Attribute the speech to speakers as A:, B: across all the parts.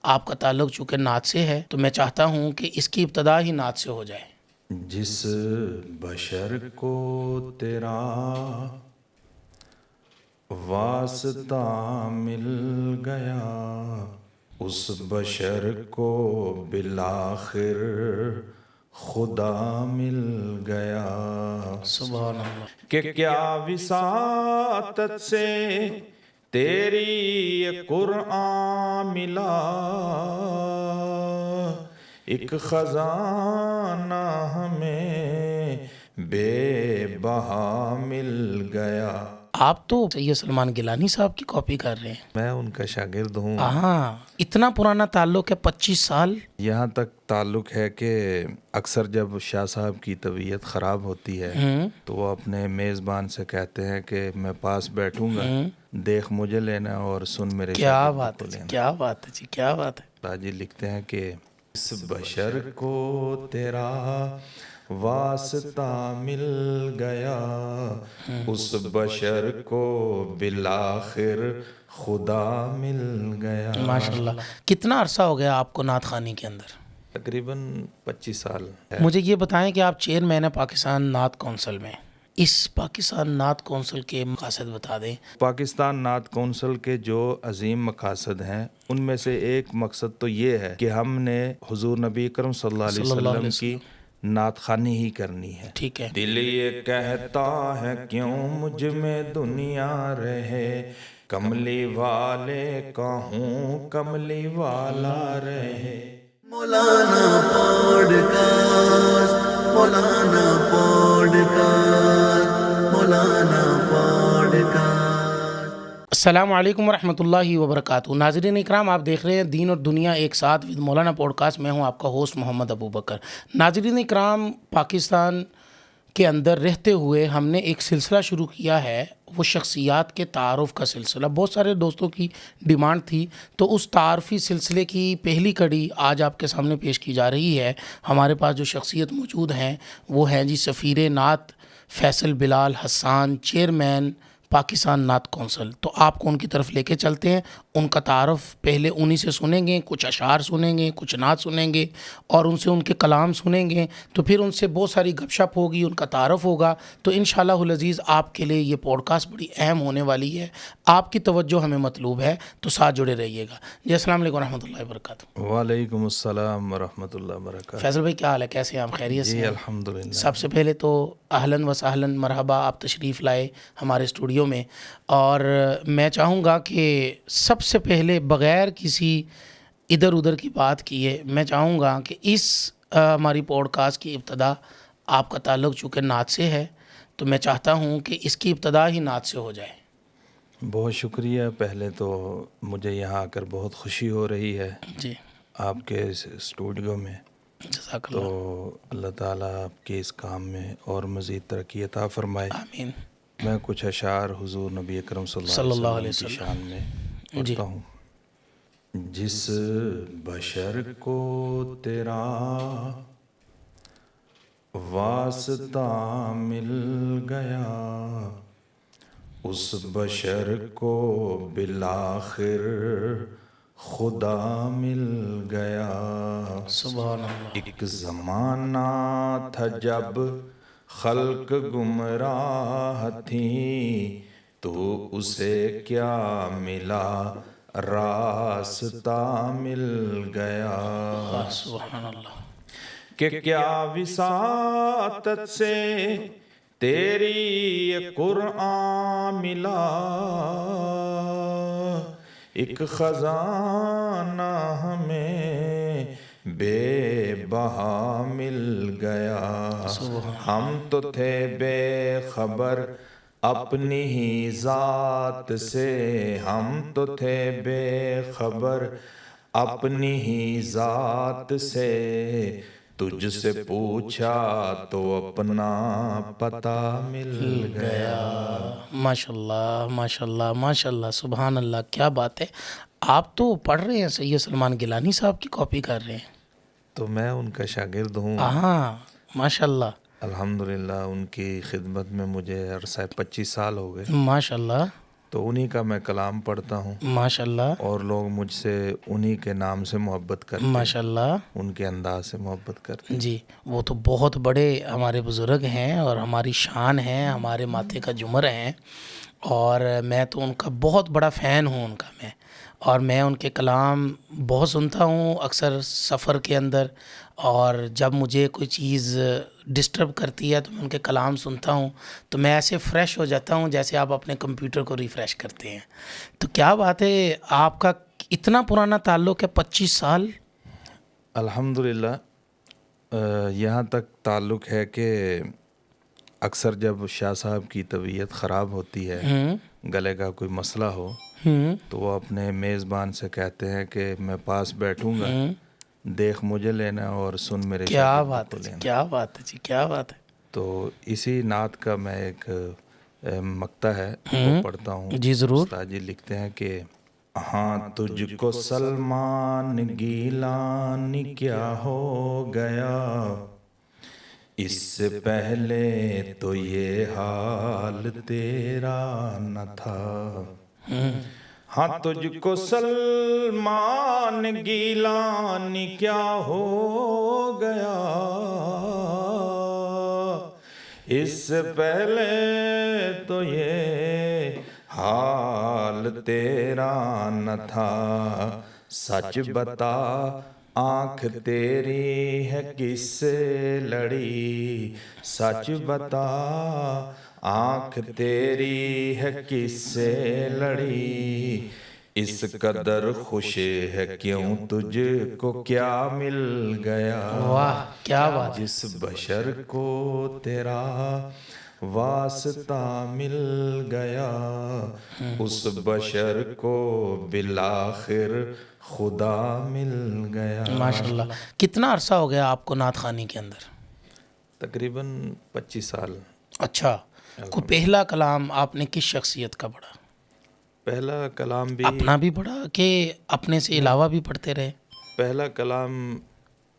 A: آپ کا تعلق چونکہ نعت سے ہے تو میں چاہتا ہوں کہ اس کی ابتدا ہی نعت سے ہو جائے۔
B: جس بشر کو تیرا واسطہ مل گیا، اس بشر کو بالآخر خدا مل گیا۔
A: سبحان اللہ۔
B: کہ کیا وساطت سے تیری یہ قرآن ملا، ایک خزانہ ہمیں بے بہا مل گیا۔
A: آپ تو سید سلمان گیلانی صاحب کی کاپی کر رہے ہیں۔
B: میں ان کا شاگرد ہوں۔
A: ہاں، اتنا پرانا تعلق ہے، 25 سال۔
B: یہاں تک تعلق ہے کہ اکثر جب شاہ صاحب کی طبیعت خراب ہوتی ہے تو وہ اپنے میزبان سے کہتے ہیں کہ میں پاس بیٹھوں گا، دیکھ مجھے لینا اور سن میرے
A: کیا
B: شاگرد
A: بات
B: کو
A: ہے جی،
B: لینا۔
A: کیا بات ہے جی، کیا بات ہے۔
B: تاجی لکھتے ہیں کہ اس بشر کو تیرا واسطہ مل گیا، اس بشر کو بالآخر خدا مل گیا۔
A: ماشاءاللہ۔ کتنا عرصہ ہو گیا آپ کو نعت خوانی کے اندر؟
B: تقریباً 25 سال ہے۔
A: مجھے یہ بتائیں کہ آپ چیئرمین ہیں پاکستان نعت کونسل میں، اس پاکستان نعت کونسل کے مقاصد بتا دیں۔
B: پاکستان نعت کونسل کے جو عظیم مقاصد ہیں ان میں سے ایک مقصد تو یہ ہے کہ ہم نے حضور نبی اکرم صلی اللہ علیہ وسلم کی نعت خوانی ہی کرنی ہے۔
A: ٹھیک ہے۔
B: دل یہ کہتا ہے کیوں مجھ میں دنیا رہے، کملی والے کا ہوں کملی والا رہے۔
C: مولانا پوڈکاسٹ، مولانا پوڈکاسٹ، مولانا پوڈکاسٹ۔
A: السلام علیکم ورحمۃ اللہ وبرکاتہ۔ ناظرین اکرام، آپ دیکھ رہے ہیں دین اور دنیا ایک ساتھ ود مولانا پوڈ کاسٹ۔ میں ہوں آپ کا ہوسٹ محمد ابو بکر۔ ناظرین اکرام، پاکستان کے اندر رہتے ہوئے ہم نے ایک سلسلہ شروع کیا ہے، وہ شخصیات کے تعارف کا سلسلہ۔ بہت سارے دوستوں کی ڈیمانڈ تھی، تو اس تعارفی سلسلے کی پہلی کڑی آج آپ کے سامنے پیش کی جا رہی ہے۔ ہمارے پاس جو شخصیت موجود ہیں وہ ہیں جی سفیر نعت فیصل بلال حسان، چیئرمین پاکستان نعت کونسل۔ تو آپ کو ان کی طرف لے کے چلتے ہیں، ان کا تعارف پہلے انہی سے سنیں گے، کچھ اشعار سنیں گے، کچھ نعت سنیں گے اور ان سے ان کے کلام سنیں گے، تو پھر ان سے بہت ساری گپ شپ ہوگی، ان کا تعارف ہوگا۔ تو انشاءاللہ العزیز آپ کے لیے یہ پوڈ کاسٹ بڑی اہم ہونے والی ہے، آپ کی توجہ ہمیں مطلوب ہے، تو ساتھ جڑے رہیے گا جی۔ السلام علیکم ورحمۃ اللہ وبرکاتہ۔
B: وعلیکم السلام ورحمۃ اللہ وبرکاتہ۔
A: فیصل بھائی کیا حال ہے، کیسے ہیں آپ؟ خیریت سے
B: جی
A: ہیں؟
B: الحمدللہ۔
A: سب سے پہلے تو اہلاً و سہلاً مرحبا، آپ تشریف لائے ہمارے اسٹوڈیو میں، اور میں چاہوں گا کہ سب سے پہلے بغیر کسی ادھر ادھر کی بات کیے میں چاہوں گا کہ اس ہماری پوڈ کاسٹ کی ابتدا، آپ کا تعلق چونکہ نعت سے ہے تو میں چاہتا ہوں کہ اس کی ابتدا ہی نعت سے ہو جائے۔
B: بہت شکریہ۔ پہلے تو مجھے یہاں آ کر بہت خوشی ہو رہی ہے
A: جی،
B: آپ کے اس اسٹوڈیو میں،
A: جزاک
B: تو
A: اللہ،
B: اللہ تعالیٰ آپ کے اس کام میں اور مزید ترقی عطا فرمائے۔
A: آمین۔
B: میں کچھ اشعار حضور نبی اکرم صلی
A: صلی اللہ
B: اللہ
A: علیہ
B: علیہ وسلم کی
A: وسلم
B: شان میں
A: جی۔
B: پڑھتا ہوں۔ جس بشر کو تیرا واسطہ مل گیا، اس بشر کو بالآخر خدا مل گیا۔
A: سبحان اللہ۔
B: ایک زمانہ تھا جب خلق گمراہ تھی، تو اسے کیا ملا راستہ مل گیا۔
A: سبحان اللہ۔
B: کہ کیا وساطت سے تیری یہ قرآن ملا، ایک خزانہ ہمیں بے بہا مل گیا۔ ہم تو تھے بے خبر اپنی ہی ذات سے، ہم تو تھے بے خبر اپنی ہی ذات سے، تجھ سے پوچھا تو اپنا پتہ مل گیا۔
A: ماشاءاللہ ماشاءاللہ ماشاءاللہ، سبحان اللہ، کیا بات ہے۔ آپ تو پڑھ رہے ہیں سید سلمان گیلانی صاحب کی کاپی کر رہے ہیں۔
B: تو میں ان کا شاگرد ہوں۔
A: ہاں، ماشاءاللہ
B: الحمدللہ ان کی خدمت میں مجھے عرصہ 25 سال ہو گئے۔
A: ماشاءاللہ۔
B: تو انہی کا میں کلام پڑھتا ہوں
A: ماشاء اللہ
B: اور لوگ مجھ سے انہی کے نام سے محبت کرتے ہیں،
A: ماشاء اللہ
B: ان کے انداز سے محبت کرتے ہیں۔
A: جی، وہ تو بہت بڑے ہمارے بزرگ ہیں اور ہماری شان ہیں، ہمارے ماتھے کا جمر ہیں، اور میں تو ان کا بہت بڑا فین ہوں ان کا میں، اور میں ان کے کلام بہت سنتا ہوں اکثر سفر کے اندر، اور جب مجھے کوئی چیز ڈسٹرب کرتی ہے تو میں ان کے کلام سنتا ہوں تو میں ایسے فریش ہو جاتا ہوں جیسے آپ اپنے کمپیوٹر کو ریفریش کرتے ہیں۔ تو کیا بات ہے، آپ کا اتنا پرانا تعلق ہے، 25 سال؟
B: الحمدللہ یہاں تک تعلق ہے کہ اکثر جب شاہ صاحب کی طبیعت خراب ہوتی ہے، گلے کا کوئی مسئلہ ہو، تو وہ اپنے میزبان سے کہتے ہیں کہ میں پاس بیٹھوں گا، دیکھ مجھے لینا اور سن میرے
A: کیا
B: شاگردوں
A: بات
B: کو
A: ہے جی،
B: لینا۔
A: کیا بات ہے جی، کیا بات ہے!
B: تو اسی نعت کا میں ایک مقطع ہے وہ پڑھتا ہوں۔
A: جی ضرور۔
B: استاد جی لکھتے ہیں کہ ہاں تجھ کو سلمان گیلانی کیا ہو گیا، اس سے پہلے تو یہ حال تیرا نہ تھا۔ ہاں تجھ کو سلمان گیلانی کیا ہو گیا، اس سے پہلے تو یہ حال تیرا نہ تھا۔ سچ بتا آنکھ تیری ہے کس سے لڑی، سچ بتا آنکھ تیری ہے کس سے لڑی، اس قدر خوش ہے کیوں تجھ کو کیا مل گیا،
A: واہ کیا بات ہے!
B: جس بشر کو تیرا واسطہ مل گیا، اس بشر کو بالآخر خدا مل گیا۔
A: ماشاء اللہ۔ کتنا عرصہ ہو گیا آپ کو نعت خوانی کے اندر؟
B: تقریباً 25 سال۔
A: اچھا، کوئی پہلا کلام آپ نے کس شخصیت کا پڑھا؟
B: پہلا کلام بھی
A: اپنا بھی پڑھا کہ اپنے سے علاوہ بھی پڑھتے رہے؟
B: پہلا کلام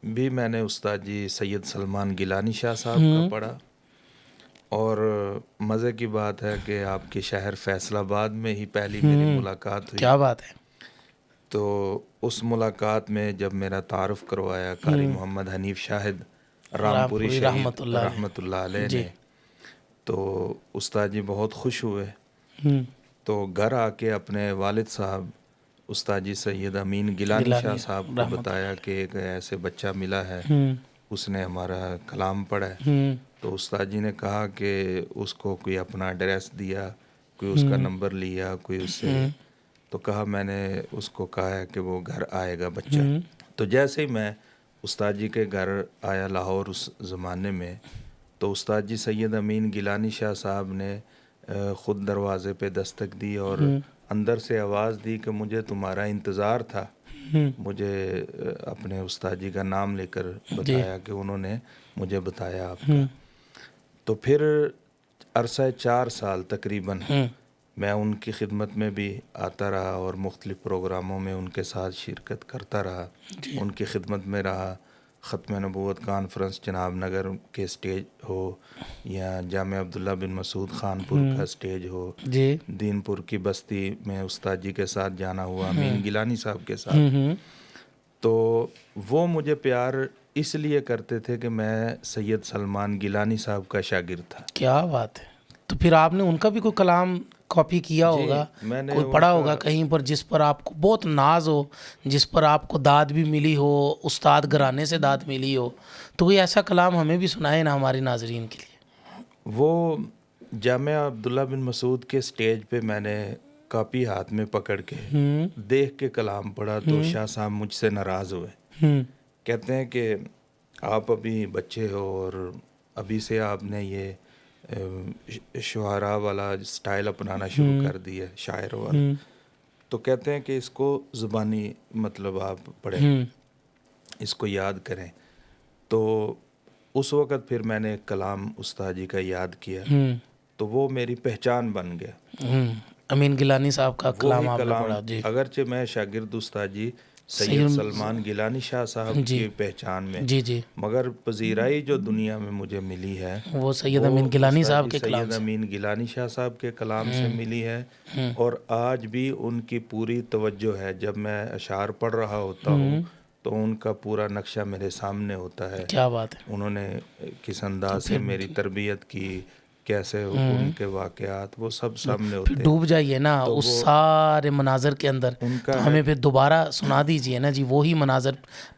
B: بھی میں نے استاد جی سید سلمان گیلانی شاہ صاحب کا پڑھا، اور مزے کی بات ہے کہ آپ کے شہر فیصل آباد میں ہی پہلی میری ملاقات ہوئی۔
A: کیا بات ہے!
B: تو اس ملاقات میں جب میرا تعارف کروایا قاری محمد حنیف شاہد رامپوری
A: رامپوری
B: شہید
A: رحمۃ اللہ علیہ۔
B: رحمۃ اللہ علیہ
A: جی۔
B: نے، تو استاد جی بہت خوش ہوئے، تو گھر آ کے اپنے والد صاحب استاد جی سید امین گیلانی شاہ صاحب کو بتایا کہ ایک ایسے بچہ ملا ہے، اس نے ہمارا کلام پڑھا ہے۔ تو استاد جی نے کہا کہ اس کو کوئی اپنا ایڈریس دیا، کوئی اس کا نمبر لیا، کوئی اس سے، تو کہا میں نے اس کو کہا ہے کہ وہ گھر آئے گا بچہ۔ تو جیسے ہی میں استاد جی کے گھر آیا لاہور اس زمانے میں، تو استاد جی سید امین گیلانی شاہ صاحب نے خود دروازے پہ دستک دی اور اندر سے آواز دی کہ مجھے تمہارا انتظار تھا۔ مجھے اپنے استاد جی کا نام لے کر بتایا کہ انہوں نے مجھے بتایا آپ کا۔ تو پھر عرصہ 4 سال تقریباً میں ان کی خدمت میں بھی آتا رہا اور مختلف پروگراموں میں ان کے ساتھ شرکت کرتا رہا، ان کی خدمت میں رہا۔ ختم نبوت کانفرنس جناب نگر کے اسٹیج ہو یا جامع عبداللہ بن مسعود خانپور کا اسٹیج ہو،
A: جی
B: دین پور کی بستی میں استاد جی کے ساتھ جانا ہوا، امین گیلانی صاحب کے ساتھ۔ تو وہ مجھے پیار اس لیے کرتے تھے کہ میں سید سلمان گیلانی صاحب کا شاگرد تھا۔
A: کیا بات ہے! تو پھر آپ نے ان کا بھی کوئی کلام کاپی کیا ہوگا،
B: میں نے
A: کوئی پڑھا ہوگا کہیں پر جس پر آپ کو بہت ناز ہو، جس پر آپ کو داد بھی ملی ہو، استاد گھرانے سے داد ملی ہو، تو کوئی ایسا کلام ہمیں بھی سنائے نا ہمارے ناظرین کے لیے۔
B: وہ جامعہ عبداللہ بن مسعود کے سٹیج پہ میں نے کاپی ہاتھ میں پکڑ کے دیکھ کے کلام پڑھا، تو شاہ صاحب مجھ سے ناراض ہوئے، کہتے ہیں کہ آپ ابھی بچے ہو اور ابھی سے آپ نے یہ شعراء والا سٹائل اپنانا شروع کر دی ہے، شاعر والا، تو کہتے ہیں کہ اس کو زبانی مطلب آپ پڑھیں، اس کو یاد کریں۔ تو اس وقت پھر میں نے ایک کلام استاد جی کا یاد کیا، تو وہ میری پہچان بن گیا۔
A: امین گیلانی صاحب کا کلام
B: وہی
A: آپ نے
B: کلام
A: پڑھا؟ جی
B: اگرچہ میں شاگرد استاد جی سید سلمان گیلانی شاہ صاحب کی پہچان میں.
A: جی جی
B: مگر پذیرائی جو دنیا میں مجھے ملی ہے
A: وہ سید امین گیلانی صاحب کے کلام
B: سید
A: سے.
B: امین گیلانی شاہ صاحب کے کلام سے ملی ہے. اور آج بھی ان کی پوری توجہ ہے. جب میں اشعار پڑھ رہا ہوتا ہوں تو ان کا پورا نقشہ میرے سامنے ہوتا ہے.
A: کیا بات ہے.
B: انہوں نے کس انداز سے میری تربیت کی, کیسے ان کے واقعات وہ سب سامنے ہوتے
A: پھر
B: ہیں.
A: ڈوب جائیے نا اس سارے مناظر کے اندر. تو ہمیں پھر دوبارہ سنا دیجئے نا جی وہی مناظر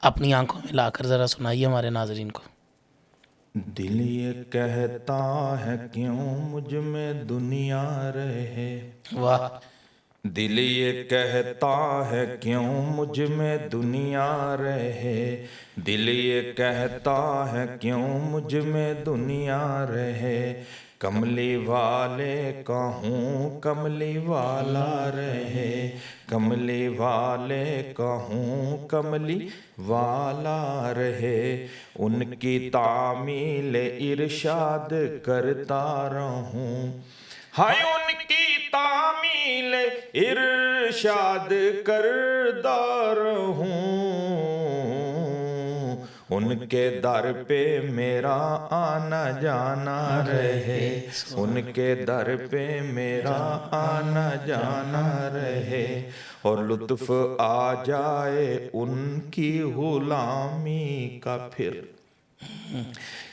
A: اپنی آنکھوں میں لا کر ذرا سنائیے ہمارے ناظرین کو.
B: دل یہ کہتا ہے کیوں مجھ میں دنیا رہے,
A: واہ.
B: دل یہ کہتا ہے کیوں مجھ میں دنیا رہے, دل یہ کہتا ہے کیوں مجھ میں دنیا رہے, کملی والے کا ہوں کملی والا رہے, کملی والے کا ہوں کملی والا رہے, ان کی تعمیل ارشاد کرتا رہوں, ہائے ان کی تعمیل ارشاد کرتا رہوں, ان کے در پہ میرا آنا جانا رہے, ان کے در پہ میرا آنا جانا رہے, اور لطف آ جائے ان کی غلامی کا پھر,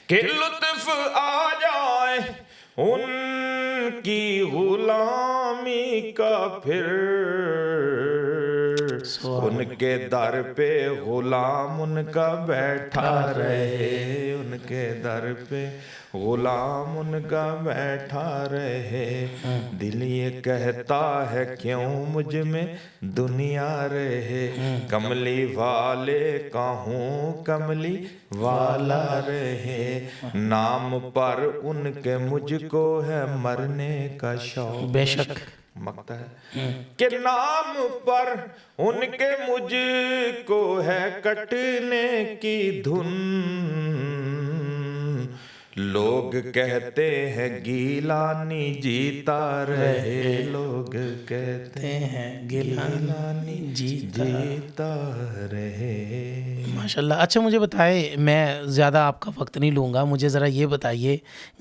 B: کہ لطف آ جائے ان کی غلامی کا پھر, ان کے در پہ غلام ان کا بیٹھا رہے, ان کے در پہ غلام ان کا بیٹھا رہے, دل یہ کہتا ہے کیوں مجھ میں دنیا رہے, کملی والے کا ہوں کملی والا رہے, نام پر ان کے مجھ کو ہے مرنے کا شوق.
A: بے شک
B: مقتا ہے کہ نام پر ان کے مجھ کو ہے کٹنے کی دھن, لوگ کہتے ہیں گیلانی جیتا رہے, لوگ کہتے
A: ہیں گیلانی
B: جیتا رہے.
A: ماشاءاللہ. اچھا مجھے بتائیں, میں زیادہ آپ کا وقت نہیں لوں گا, مجھے ذرا یہ بتائیے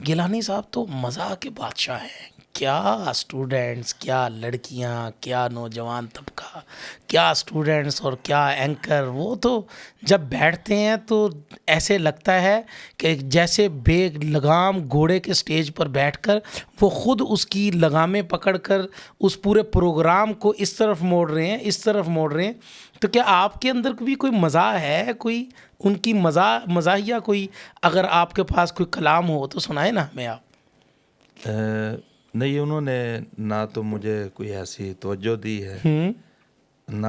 A: گیلانی صاحب تو مزاح کے بادشاہ ہیں. کیا اسٹوڈنٹس, کیا لڑکیاں, کیا نوجوان طبقہ, کیا اسٹوڈنٹس اور کیا اینکر, وہ تو جب بیٹھتے ہیں تو ایسے لگتا ہے کہ جیسے بے لگام گھوڑے کے سٹیج پر بیٹھ کر وہ خود اس کی لگامیں پکڑ کر اس پورے پروگرام کو اس طرف موڑ رہے ہیں, اس طرف موڑ رہے ہیں. تو کیا آپ کے اندر بھی کوئی مزاح ہے, کوئی ان کی مزاحیہ کوئی, اگر آپ کے پاس کوئی کلام ہو تو سنائیں نا ہمیں آپ.
B: نہیں, انہوں نے نہ تو مجھے کوئی ایسی توجہ دی ہے, نہ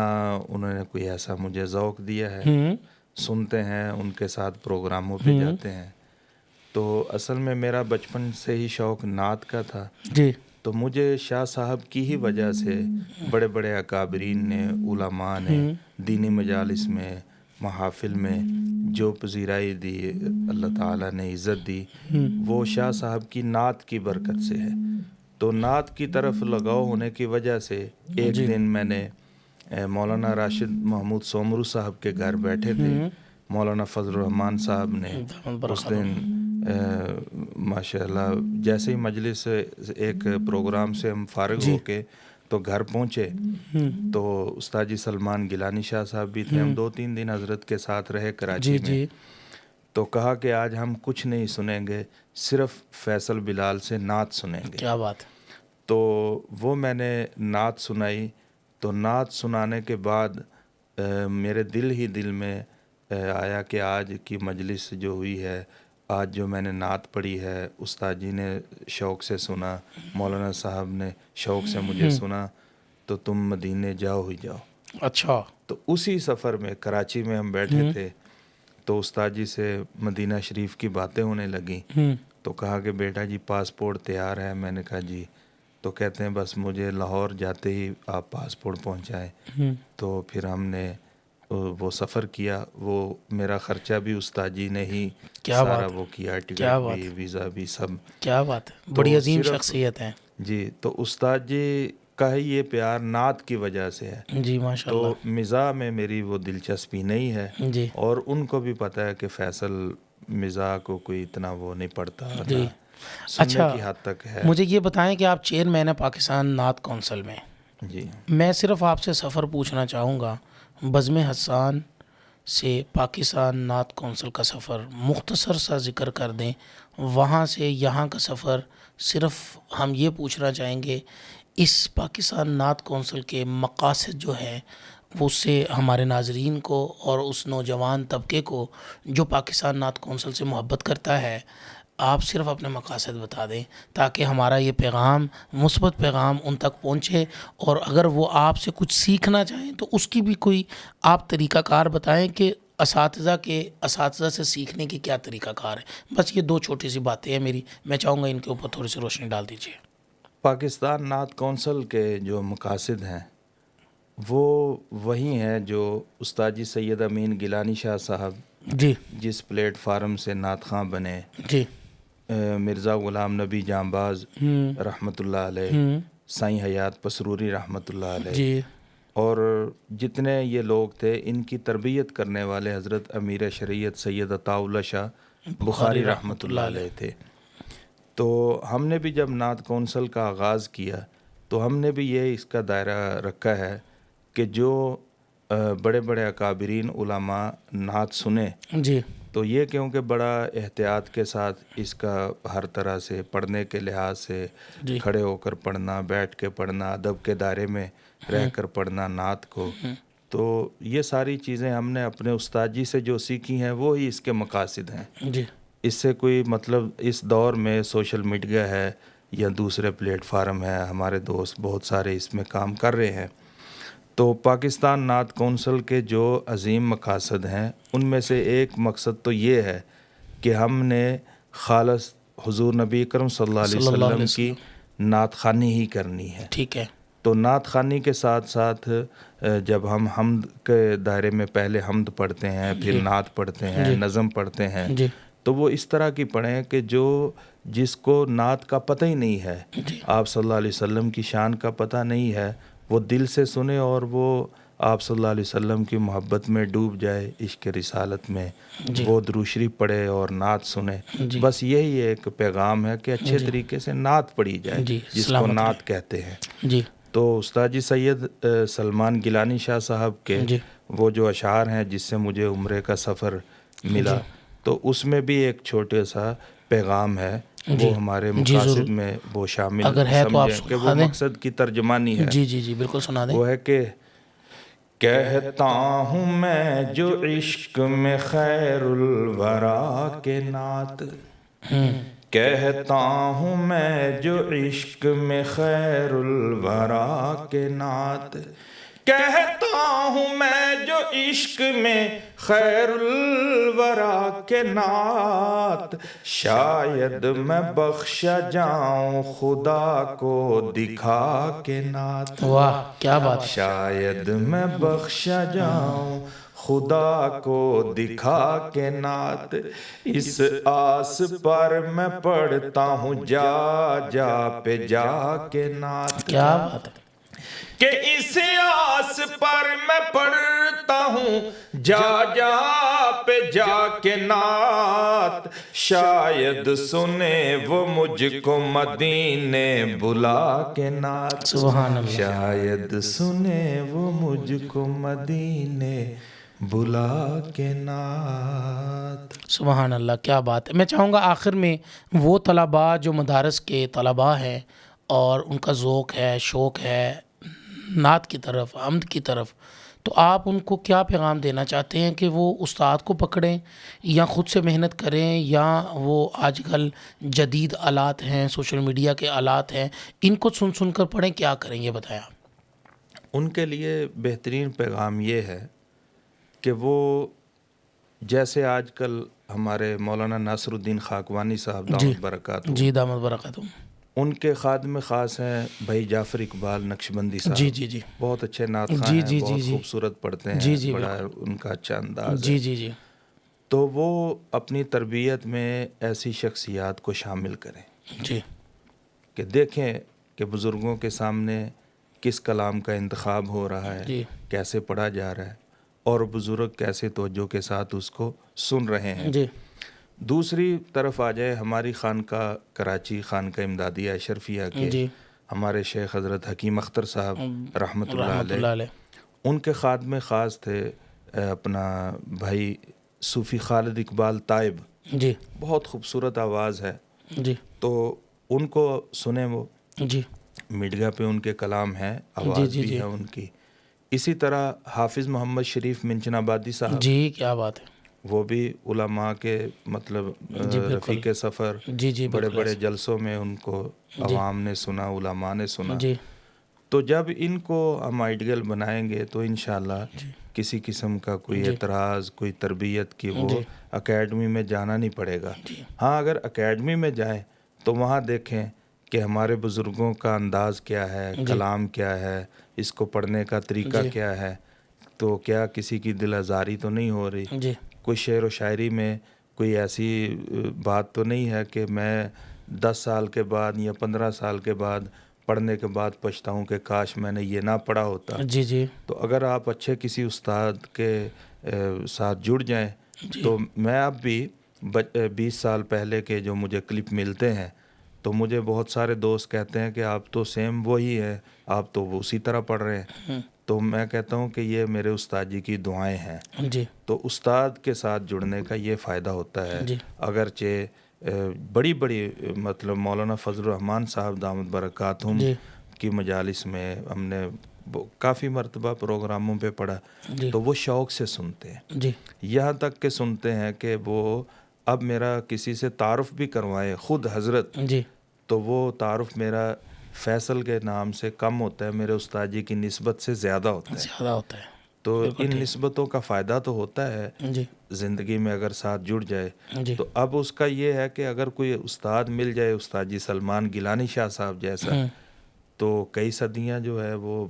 B: انہوں نے کوئی ایسا مجھے ذوق دیا ہے. سنتے ہیں, ان کے ساتھ پروگراموں پہ جاتے ہیں. تو اصل میں میرا بچپن سے ہی شوق نعت کا تھا.
A: جی.
B: تو مجھے شاہ صاحب کی ہی وجہ سے بڑے بڑے اکابرین نے, علماء نے دینی مجالس میں, محافل میں جو پذیرائی دی, اللہ تعالیٰ نے عزت دی, وہ شاہ صاحب کی نعت کی برکت سے ہے. تو نعت کی طرف لگاؤ ہونے کی وجہ سے ایک دن میں نے مولانا راشد محمود سومرو صاحب کے گھر بیٹھے تھے. مولانا فضل الرحمان صاحب نے اس دن ماشاءاللہ جیسے ہی مجلس ایک پروگرام سے ہم فارغ ہو کے تو گھر پہنچے تو استاد جی سلمان گیلانی شاہ صاحب بھی تھے. ہم 2-3 دن حضرت کے ساتھ رہے کراچی میں. تو کہا کہ آج ہم کچھ نہیں سنیں گے, صرف فیصل بلال سے نعت سنیں گے.
A: کیا بات.
B: تو وہ میں نے نعت سنائی. تو نعت سنانے کے بعد میرے دل میں آیا کہ آج کی مجلس جو ہوئی ہے, آج جو میں نے نعت پڑھی ہے, استاد جی نے شوق سے سنا, مولانا صاحب نے شوق سے مجھے سنا, تو تم مدینے جاؤ ہی جاؤ.
A: اچھا.
B: تو اسی سفر میں کراچی میں ہم بیٹھے تھے, تو استاد جی سے مدینہ شریف کی باتیں ہونے لگیں. تو کہا کہ بیٹا جی پاسپورٹ تیار ہے. میں نے کہا جی. تو کہتے ہیں بس مجھے لاہور جاتے ہی آپ پاسپورٹ پہنچائیں. تو پھر ہم نے وہ سفر کیا. وہ میرا خرچہ بھی استاد جی نے ہی سارا وہ کیا, ٹکٹ بھی, ویزا بھی, سب.
A: کیا بات ہے, بڑی عظیم شخصیت ہیں.
B: جی. تو استاد جی کا ہی یہ پیار نعت کی وجہ سے ہے.
A: جی ماشاء
B: تو
A: اللہ.
B: مزاح میں میری وہ دلچسپی نہیں ہے,
A: جی
B: اور ان کو بھی پتہ ہے کہ فیصل مزاح کو کوئی اتنا وہ نہیں پڑھتا,
A: جی.
B: نہ سننے
A: اچھا
B: کی حد تک ہے.
A: مجھے یہ بتائیں کہ آپ چیئرمین ہیں پاکستان نعت کونسل میں.
B: جی
A: میں صرف آپ سے سفر پوچھنا چاہوں گا, بزم حسان سے پاکستان نعت کونسل کا سفر مختصر سا ذکر کر دیں, وہاں سے یہاں کا سفر. صرف ہم یہ پوچھنا چاہیں گے اس پاکستان نعت کونسل کے مقاصد جو ہیں وہ اس سے ہمارے ناظرین کو اور اس نوجوان طبقے کو جو پاکستان نعت کونسل سے محبت کرتا ہے, آپ صرف اپنے مقاصد بتا دیں تاکہ ہمارا یہ پیغام, مثبت پیغام ان تک پہنچے, اور اگر وہ آپ سے کچھ سیکھنا چاہیں تو اس کی بھی کوئی آپ طریقہ کار بتائیں کہ اساتذہ سے سیکھنے کی کیا طریقہ کار ہے. بس یہ دو چھوٹی سی باتیں ہیں میری, میں چاہوں گا ان کے اوپر تھوڑی سی روشنی ڈال دیجیے.
B: پاکستان نعت کونسل کے جو مقاصد ہیں وہ وہی ہیں جو استاد جی سید امین گیلانی شاہ صاحب
A: جی
B: جس پلیٹ فارم سے نعت خواں بنے,
A: جی
B: مرزا غلام نبی جانباز رحمۃ اللہ علیہ, سائیں حیات پسروری رحمۃ اللہ علیہ,
A: جی
B: اور جتنے یہ لوگ تھے ان کی تربیت کرنے والے حضرت امیر شریعت سید عطاء اللہ شاہ بخاری رحمۃ اللہ علیہ تھے. تو ہم نے بھی جب نعت کونسل کا آغاز کیا تو ہم نے بھی یہ اس کا دائرہ رکھا ہے کہ جو بڑے بڑے اکابرین علماء نعت سنیں,
A: جی
B: تو یہ کیونکہ بڑا احتیاط کے ساتھ اس کا ہر طرح سے پڑھنے کے لحاظ سے
A: جی
B: کھڑے ہو کر پڑھنا, بیٹھ کے پڑھنا, ادب کے دائرے میں رہ کر پڑھنا نعت کو, تو یہ ساری چیزیں ہم نے اپنے استاد جی سے جو سیکھی ہیں وہی اس کے مقاصد ہیں.
A: جی
B: اس سے کوئی مطلب اس دور میں سوشل میڈیا ہے یا دوسرے پلیٹ فارم ہے, ہمارے دوست بہت سارے اس میں کام کر رہے ہیں. تو پاکستان نعت کونسل کے جو عظیم مقاصد ہیں ان میں سے ایک مقصد تو یہ ہے کہ ہم نے خالص حضور نبی اکرم صلی اللہ علیہ وسلم کی نعت خوانی ہی کرنی ہے.
A: ٹھیک ہے.
B: تو نعت خوانی کے ساتھ ساتھ جب ہم حمد کے دائرے میں پہلے حمد پڑھتے ہیں, پھر نعت پڑھتے ہیں, نظم پڑھتے ہیں,
A: جی
B: تو وہ اس طرح کی پڑھیں کہ جس کو نعت کا پتہ ہی نہیں ہے, آپ صلی اللہ علیہ وسلم کی شان کا پتہ نہیں ہے, وہ دل سے سنے اور وہ آپ صلی اللہ علیہ وسلم کی محبت میں ڈوب جائے, عشق رسالت میں وہ درود شریف پڑھے اور نعت سنے. بس یہی ایک پیغام ہے کہ اچھے طریقے سے نعت پڑھی جائے جس کو نعت کہتے ہیں.
A: جی
B: تو استاد جی سید سلمان گیلانی شاہ صاحب کے وہ جو اشعار ہیں جس سے مجھے عمرے کا سفر ملا, تو اس میں بھی ایک چھوٹے سا پیغام ہے, وہ ہمارے مقاصد میں وہ شامل سمجھیں کہ وہ مقصد کی ترجمانی ہے.
A: جی جی جی بالکل سنا دیں.
B: وہ ہے کہ کہتا ہوں میں جو عشق میں خیر الورا کے نعت, کہتا ہوں میں جو عشق میں خیر الورا کے نعت, کہتا ہوں میں جو عشق میں خیر الورا کے نعت, شاید میں بخشا جاؤں خدا کو دکھا کے نعت.
A: واہ کیا بات.
B: شاید میں بخشا جاؤں خدا کو دکھا کے نعت, اس آس پر میں پڑھتا ہوں جا جا پہ جا کے نعت.
A: کیا بات ہے
B: کہ اس آس پر میں پڑھتا ہوں جا جا پہ جا کے نعت, شاید سنے وہ مجھ کو مدینے بلا کے نعت.
A: سبحان اللہ.
B: شاید سنے وہ مجھ کو مدینے بلا کے نعت.
A: سبحان اللہ کیا بات ہے. میں چاہوں گا آخر میں وہ طلباء جو مدارس کے طلباء ہیں اور ان کا ذوق ہے, شوق ہے نعت کی طرف, حمد کی طرف, تو آپ ان کو کیا پیغام دینا چاہتے ہیں کہ وہ استاد کو پکڑیں یا خود سے محنت کریں, یا وہ آج کل جدید آلات ہیں, سوشل میڈیا کے آلات ہیں, ان کو سن سن کر پڑھیں, کیا کریں یہ بتائیں آپ.
B: ان کے لیے بہترین پیغام یہ ہے کہ وہ جیسے آج کل ہمارے مولانا ناصر الدین خاکوانی صاحب دامت برکاتہ,
A: جی دامت برکاتہ,
B: ان کے خادم خاص ہیں بھائی جعفر اقبال نقشبندی صاحب.
A: جی جی جی
B: بہت اچھے نعت خواں ہیں, بہت خوبصورت پڑھتے ہیں, بڑا ان کا اچھا انداز ہے.
A: جی جی جی.
B: تو وہ اپنی تربیت میں ایسی شخصیات کو شامل کریں
A: جی
B: کہ دیکھیں کہ بزرگوں کے سامنے کس کلام کا انتخاب ہو رہا ہے,
A: جی
B: کیسے پڑھا جا رہا ہے, اور بزرگ کیسے توجہ کے ساتھ اس کو سن رہے ہیں.
A: جی
B: دوسری طرف آ جائے ہماری خانقاہ کراچی خانقاہ امدادیہ اشرفیہ کے
A: جی
B: ہمارے شیخ حضرت حکیم اختر صاحب رحمۃ اللہ
A: رحمۃ
B: علیہ,
A: اللہ علیہ.
B: ان کے خادم خاص تھے اپنا بھائی صوفی خالد اقبال طائب,
A: جی
B: بہت خوبصورت آواز ہے.
A: جی
B: تو ان کو سنیں, وہ
A: جی
B: میڈیا پہ ان کے کلام ہیں, آواز
A: جی
B: بھی
A: جی
B: ہے ان کی. اسی طرح حافظ محمد شریف منچن آبادی صاحب,
A: جی کیا بات ہے.
B: وہ بھی علماء کے مطلب
A: جی بالکل.
B: رفیق سفر,
A: جی جی
B: بڑے
A: بالکل
B: بڑے
A: ایسے.
B: جلسوں میں ان کو عوام نے سنا, علماء نے سنا.
A: جی
B: تو جب ان کو ہم آئیڈیل بنائیں گے تو انشاءاللہ کسی قسم کا کوئی
A: جی
B: اعتراض, کوئی تربیت کی وہ
A: جی
B: اکیڈمی میں جانا نہیں پڑے گا.
A: جی
B: ہاں اگر اکیڈمی میں جائیں تو وہاں دیکھیں کہ ہمارے بزرگوں کا انداز کیا ہے,
A: جی
B: کلام کیا ہے, اس کو پڑھنے کا طریقہ
A: جی
B: کیا ہے, تو کیا کسی کی دل آزاری تو نہیں ہو رہی,
A: جی
B: کوئی شعر و شاعری میں کوئی ایسی بات تو نہیں ہے کہ میں 10 سال کے بعد یا 15 سال کے بعد پڑھنے کے بعد پچھتاؤں کہ کاش میں نے یہ نہ پڑھا ہوتا.
A: جی جی
B: تو اگر آپ اچھے کسی استاد کے ساتھ جڑ جائیں
A: جی
B: تو میں اب بھی 20 سال پہلے کے جو مجھے کلپ ملتے ہیں تو مجھے بہت سارے دوست کہتے ہیں کہ آپ تو سیم وہی ہے, آپ تو اسی طرح پڑھ رہے ہیں. تو میں کہتا ہوں کہ یہ میرے استاد جی کی دعائیں ہیں.
A: جی
B: تو استاد کے ساتھ جڑنے کا یہ فائدہ ہوتا ہے.
A: جی
B: اگرچہ بڑی بڑی مطلب مولانا فضل الرحمان صاحب دامت برکاتہم
A: جی
B: کی مجالس میں ہم نے کافی مرتبہ پروگراموں پہ پڑھا,
A: جی
B: تو وہ شوق سے سنتے ہیں,
A: جی
B: یہاں تک کہ سنتے ہیں کہ وہ اب میرا کسی سے تعارف بھی کروائیں خود حضرت,
A: جی
B: تو وہ تعارف میرا فیصل کے نام سے کم ہوتا ہے, میرے استاد جی کی نسبت سے زیادہ ہوتا ہے.
A: زیادہ ہوتا ہے.
B: تو
A: بالکل
B: ان
A: ٹھیک.
B: نسبتوں کا فائدہ تو ہوتا ہے
A: جی
B: زندگی میں اگر ساتھ جڑ جائے.
A: جی
B: تو اب اس کا یہ ہے کہ اگر کوئی استاد مل جائے, استاد جی سلمان گیلانی شاہ صاحب جیسا, تو کئی صدیاں جو ہے وہ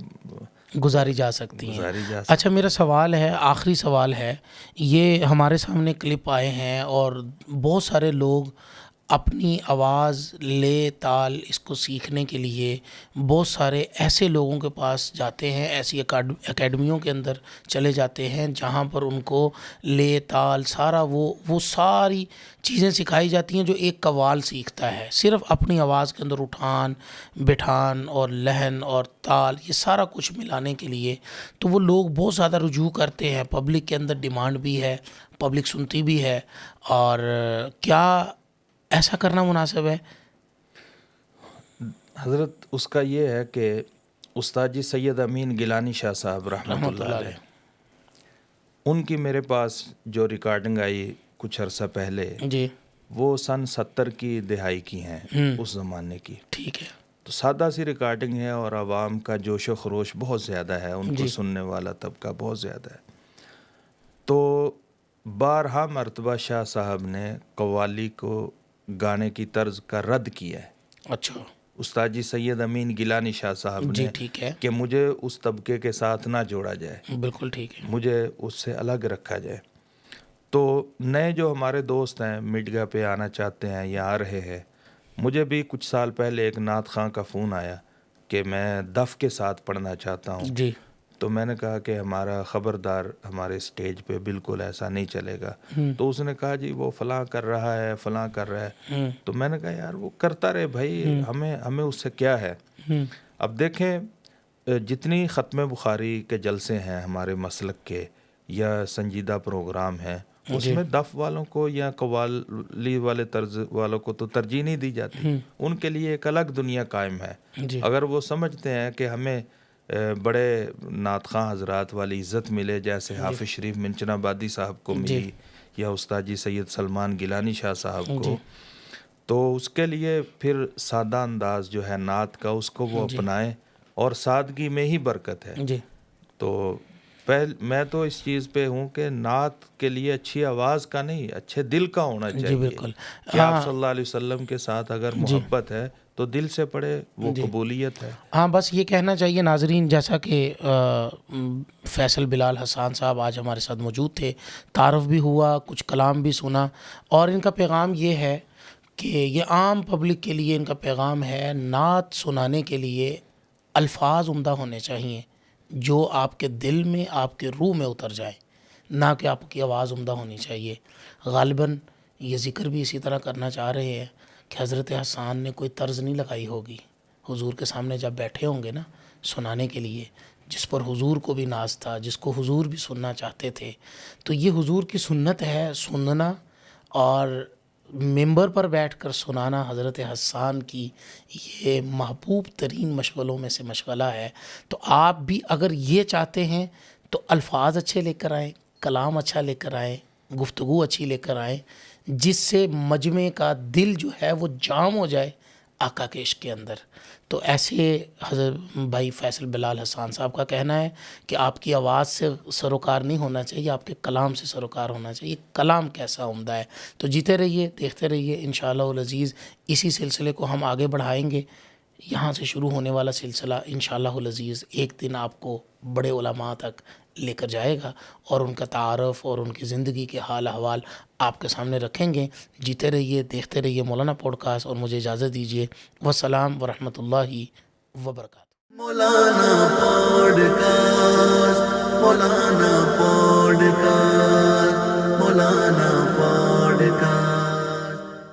A: گزاری جا سکتی ہیں.
B: گزاری جا سکتی.
A: اچھا میرا سوال ہے, آخری سوال ہے, یہ ہمارے سامنے کلپ آئے ہیں اور بہت سارے لوگ اپنی آواز لے تال اس کو سیکھنے کے لیے بہت سارے ایسے لوگوں کے پاس جاتے ہیں, ایسی اکیڈمیوں کے اندر چلے جاتے ہیں جہاں پر ان کو لے تال سارا وہ ساری چیزیں سکھائی جاتی ہیں جو ایک قوال سیکھتا ہے. صرف اپنی آواز کے اندر اٹھان بٹھان اور لہن اور تال یہ سارا کچھ ملانے کے لیے. تو وہ لوگ بہت زیادہ رجوع کرتے ہیں, پبلک کے اندر ڈیمانڈ بھی ہے, پبلک سنتی بھی ہے. اور کیا ایسا کرنا مناسب ہے؟
B: حضرت اس کا یہ ہے کہ استاد جی سید امین گیلانی شاہ صاحب رحمۃ اللہ علیہ, ان کی میرے پاس جو ریکارڈنگ آئی کچھ عرصہ پہلے,
A: جی
B: وہ سن 70 کی دہائی کی ہیں, اس زمانے کی.
A: ٹھیک ہے.
B: تو سادہ سی ریکارڈنگ ہے اور عوام کا جوش و خروش بہت زیادہ ہے, ان کو سننے والا طبقہ بہت زیادہ ہے. تو بارہا مرتبہ شاہ صاحب نے قوالی کو گانے کی طرز کا رد کیا ہے.
A: اچھا.
B: استاد جی سید امین گیلانی شاہ صاحب
A: جی
B: نے
A: ٹھیک ہے.
B: کہ مجھے اس طبقے کے ساتھ نہ جوڑا جائے,
A: بالکل ٹھیک ہے.
B: مجھے اس سے الگ رکھا جائے. تو نئے جو ہمارے دوست ہیں میڈیا پہ آنا چاہتے ہیں یا آ رہے ہیں, مجھے بھی کچھ سال پہلے ایک نعت خواں کا فون آیا کہ میں دف کے ساتھ پڑھنا چاہتا ہوں.
A: جی
B: تو میں نے کہا کہ ہمارا خبردار, ہمارے سٹیج پہ بالکل ایسا نہیں چلے گا. تو اس نے کہا جی وہ فلاں کر رہا ہے, فلاں کر رہا ہے. تو میں نے کہا یار وہ کرتا رہے بھائی, ہمیں اس سے کیا ہے. اب دیکھیں جتنی ختم بخاری کے جلسے ہیں ہمارے مسلک کے یا سنجیدہ پروگرام ہیں, اس میں دف والوں کو یا قوالی والے طرز والوں کو تو ترجیح نہیں دی جاتی. ان کے لیے ایک الگ دنیا قائم ہے. اگر وہ سمجھتے ہیں کہ ہمیں بڑے نعت خواں حضرات والی عزت ملے جیسے حافظ شریف منچن آبادی صاحب کو ملی یا استاد جی سید سلمان گیلانی شاہ صاحب کو, تو اس کے لیے پھر سادہ انداز جو ہے نعت کا اس کو وہ اپنائیں, اور سادگی میں ہی برکت ہے. تو میں تو اس چیز پہ ہوں کہ نعت کے لیے اچھی آواز کا نہیں, اچھے دل کا ہونا چاہیے.
A: بالکل.
B: کہ آپ صلی اللہ علیہ وسلم کے ساتھ اگر محبت ہے تو دل سے پڑھے, وہ قبولیت ہے.
A: ہاں بس یہ کہنا چاہیے ناظرین, جیسا کہ فیصل بلال حسان صاحب آج ہمارے ساتھ موجود تھے, تعارف بھی ہوا, کچھ کلام بھی سنا, اور ان کا پیغام یہ ہے کہ یہ عام پبلک کے لیے ان کا پیغام ہے, نعت سنانے کے لیے الفاظ عمدہ ہونے چاہیے جو آپ کے دل میں آپ کے روح میں اتر جائیں، نہ کہ آپ کی آواز عمدہ ہونی چاہیے۔ غالباً یہ ذکر بھی اسی طرح کرنا چاہ رہے ہیں کہ حضرت حسان نے کوئی طرز نہیں لگائی ہوگی، حضور کے سامنے جب بیٹھے ہوں گے نا سنانے کے لیے، جس پر حضور کو بھی ناز تھا، جس کو حضور بھی سننا چاہتے تھے، تو یہ حضور کی سنت ہے سننا، اور ممبر پر بیٹھ کر سنانا حضرت حسان کی یہ محبوب ترین مشغلوں میں سے مشغلہ ہے۔ تو آپ بھی اگر یہ چاہتے ہیں تو الفاظ اچھے لے کر آئیں، کلام اچھا لے کر آئیں، گفتگو اچھی لے کر آئیں، جس سے مجمع کا دل جو ہے وہ جام ہو جائے آقا کے عشق کے اندر۔ تو ایسے حضرت بھائی فیصل بلال حسان صاحب کا کہنا ہے کہ آپ کی آواز سے سروکار نہیں ہونا چاہیے، آپ کے کلام سے سروکار ہونا چاہیے۔ کلام کیسا عمدہ ہے۔ تو جیتے رہیے، دیکھتے رہیے، انشاءاللہ العزیز اسی سلسلے کو ہم آگے بڑھائیں گے۔ یہاں سے شروع ہونے والا سلسلہ انشاءاللہ العزیز ایک دن آپ کو بڑے علماء تک لے کر جائے گا، اور ان کا تعارف اور ان کی زندگی کے حال احوال آپ کے سامنے رکھیں گے۔ جیتے رہیے، دیکھتے رہیے مولانا پوڈ کاسٹ، اور مجھے اجازت دیجیے۔ والسلام ورحمۃ اللہ وبرکاتہ۔
C: مولانا پوڈکاسٹ، مولانا پوڈکاسٹ، مولانا پوڈکاسٹ۔